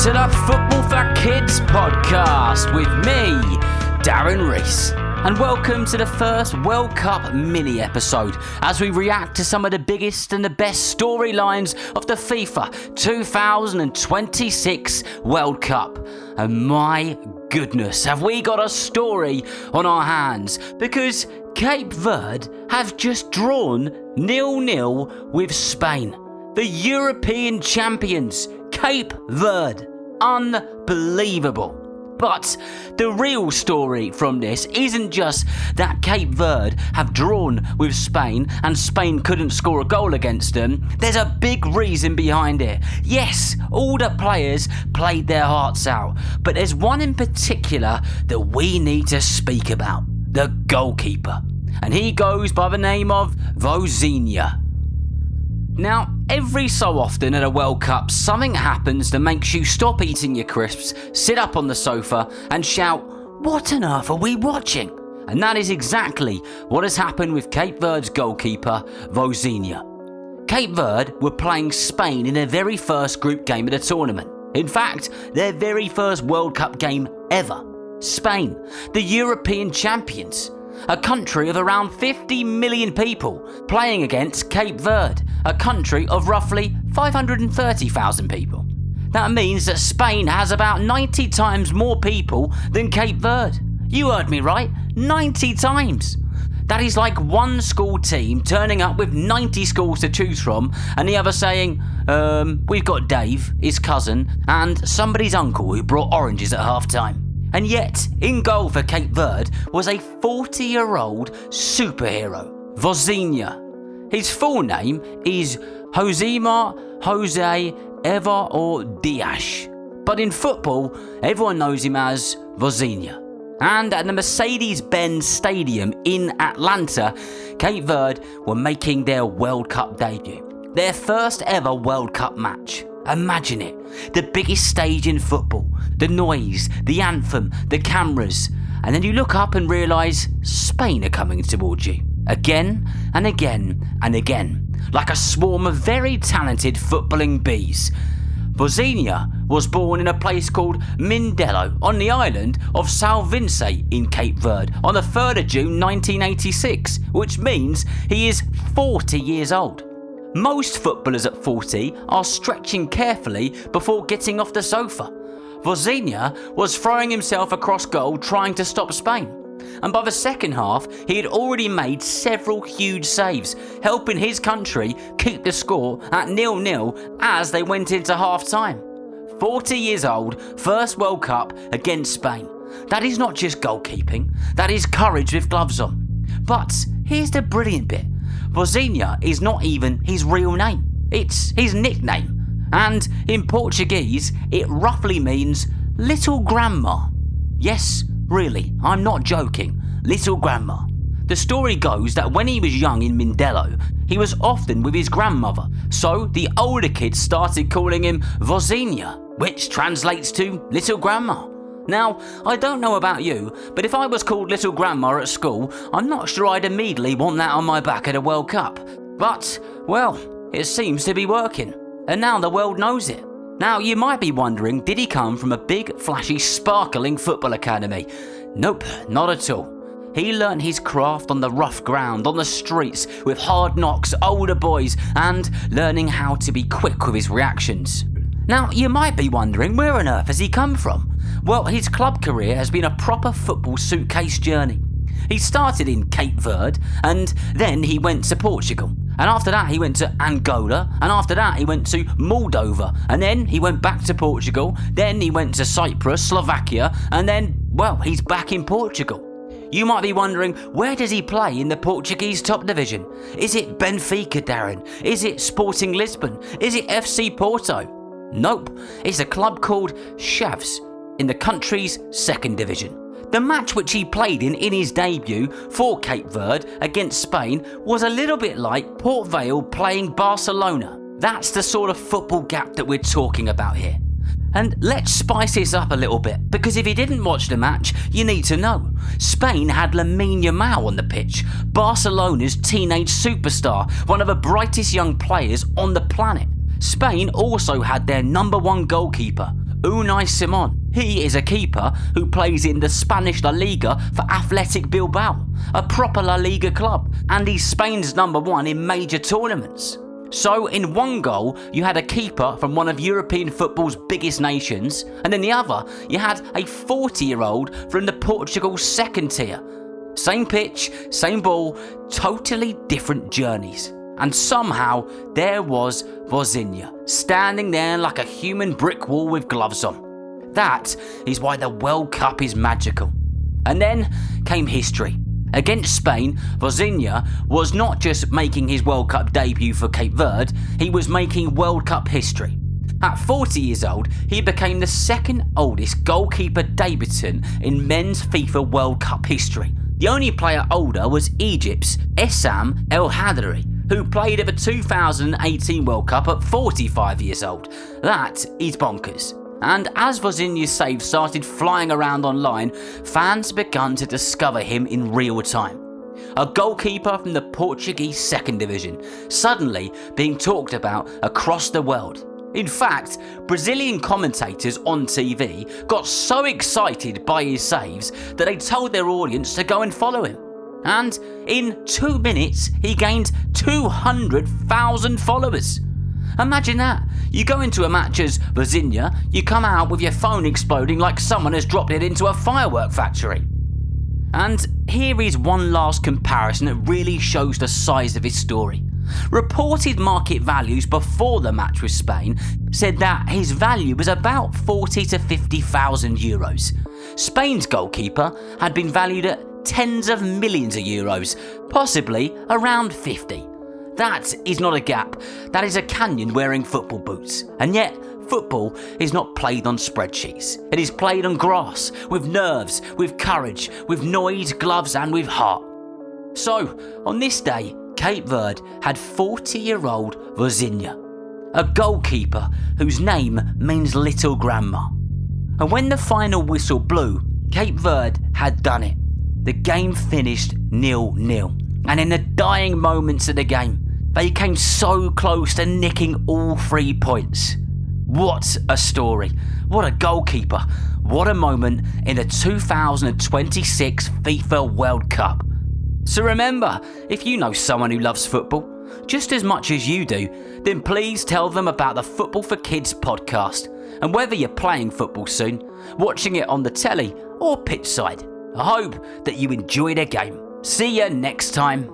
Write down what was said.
to the Football for Kids podcast with me, Darren Rees. And welcome to the first World Cup mini episode as we react to some of the biggest and the best storylines of the FIFA 2026 World Cup. And my goodness, have we got a story on our hands, because Cape Verde have just drawn 0-0 with Spain. The European champions, Cape Verde. Unbelievable. But the real story from this isn't just that Cape Verde have drawn with Spain and Spain couldn't score a goal against them. There's a big reason behind it. Yes, all the players played their hearts out, but there's one in particular that we need to speak about. The goalkeeper. And he goes by the name of Vozinha. Now, every so often at a World Cup, something happens that makes you stop eating your crisps, sit up on the sofa and shout, "What on earth are we watching?" And that is exactly what has happened with Cape Verde's goalkeeper, Vozinha. Cape Verde were playing Spain in their very first group game of the tournament. In fact, their very first World Cup game ever. Spain, the European champions. A country of around 50 million people playing against Cape Verde, a country of roughly 530,000 people. That means that Spain has about 90 times more people than Cape Verde. You heard me right, 90 times. That is like one school team turning up with 90 schools to choose from and the other saying, we've got Dave, his cousin, and somebody's uncle who brought oranges at half time. And yet, in goal for Cape Verde was a 40-year-old superhero, Vozinha. His full name is Josimar Jose Eva or Dias. But in football, everyone knows him as Vozinha. And at the Mercedes-Benz Stadium in Atlanta, Cape Verde were making their World Cup debut. Their first ever World Cup match. Imagine it, the biggest stage in football, the noise, the anthem, the cameras, and then you look up and realise Spain are coming towards you. Again and again and again, like a swarm of very talented footballing bees. Vozinha was born in a place called Mindelo on the island of São Vicente in Cape Verde on the 3rd of June 1986, which means he is 40 years old. Most footballers at 40 are stretching carefully before getting off the sofa. Vozinha was throwing himself across goal trying to stop Spain. And by the second half, he had already made several huge saves, helping his country keep the score at 0-0 as they went into half-time. 40 years old, first World Cup against Spain. That is not just goalkeeping, that is courage with gloves on. But here's the brilliant bit. Vozinha is not even his real name. It's his nickname. And in Portuguese, it roughly means little grandma. Yes, really, I'm not joking. Little grandma. The story goes that when he was young in Mindelo, he was often with his grandmother. So the older kids started calling him Vozinha, which translates to little grandma. Now, I don't know about you, but if I was called Little Grandma at school, I'm not sure I'd immediately want that on my back at a World Cup. But, well, it seems to be working. And now the world knows it. Now, you might be wondering, did he come from a big, flashy, sparkling football academy? Nope, not at all. He learnt his craft on the rough ground, on the streets, with hard knocks, older boys, and learning how to be quick with his reactions. Now, you might be wondering, where on earth has he come from? Well, his club career has been a proper football suitcase journey. He started in Cape Verde, and then he went to Portugal. And after that, he went to Angola, and after that, he went to Moldova. And then he went back to Portugal, then he went to Cyprus, Slovakia, and then, well, he's back in Portugal. You might be wondering, where does he play in the Portuguese top division? Is it Benfica, Darren? Is it Sporting Lisbon? Is it FC Porto? Nope, it's a club called Chaves in the country's second division. The match which he played in his debut for Cape Verde against Spain was a little bit like Port Vale playing Barcelona. That's the sort of football gap that we're talking about here. And let's spice this up a little bit, because if you didn't watch the match, you need to know. Spain had Lamine Yamal on the pitch, Barcelona's teenage superstar, one of the brightest young players on the planet. Spain also had their number one goalkeeper, Unai Simon. He is a keeper who plays in the Spanish La Liga for Athletic Bilbao, a proper La Liga club, and he's Spain's #1 in major tournaments. So in one goal, you had a keeper from one of European football's biggest nations, and in the other, you had a 40-year-old from the Portugal's second tier. Same pitch, same ball, totally different journeys. And somehow, there was Vozinha, standing there like a human brick wall with gloves on. That is why the World Cup is magical. And then came history. Against Spain, Vozinha was not just making his World Cup debut for Cape Verde, he was making World Cup history. At 40 years old, he became the second oldest goalkeeper debutant in men's FIFA World Cup history. The only player older was Egypt's Essam El Hadary, who played at the 2018 World Cup at 45 years old. That is bonkers. And as Vozinha's saves started flying around online, fans began to discover him in real time. A goalkeeper from the Portuguese second division, suddenly being talked about across the world. In fact, Brazilian commentators on TV got so excited by his saves that they told their audience to go and follow him. And in 2 minutes, he gained 200,000 followers. Imagine that. You go into a match as Vozinha, you come out with your phone exploding like someone has dropped it into a firework factory. And here is one last comparison that really shows the size of his story. Reported market values before the match with Spain said that his value was about 40 to 50,000 euros. Spain's goalkeeper had been valued at tens of millions of euros, possibly around 50. That is not a gap, that is a canyon wearing football boots. And yet, football is not played on spreadsheets. It is played on grass, with nerves, with courage, with noise, gloves and with heart. So, on this day, Cape Verde had 40-year-old Vozinha, a goalkeeper whose name means little grandma. And when the final whistle blew, Cape Verde had done it. The game finished 0-0. And in the dying moments of the game, they came so close to nicking all 3 points. What a story. What a goalkeeper. What a moment in the 2026 FIFA World Cup. So remember, if you know someone who loves football just as much as you do, then please tell them about the Football for Kids podcast. And whether you're playing football soon, watching it on the telly or pitchside, I hope that you enjoy the game. See you next time.